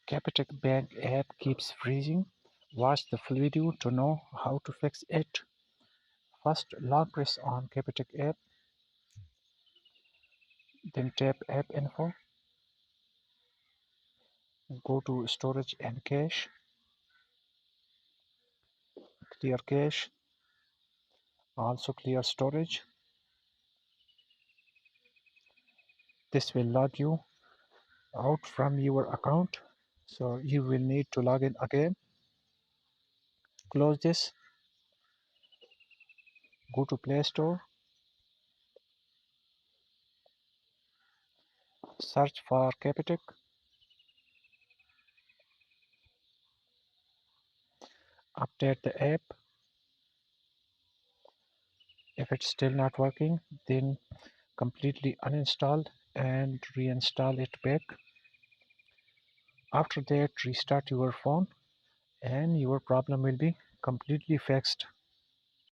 Capitec Bank app keeps freezing. Watch the full video to know how to fix it. First, long press on Capitec app, then tap App Info. Go to Storage and Cache, clear cache, also clear storage. This will log you out from your account, so you will need to log in again. Close this, go to Play Store, search for Capitec, update the app. If it's still not working, then completely uninstall and reinstall it back. After that, restart your phone and your problem will be completely fixed.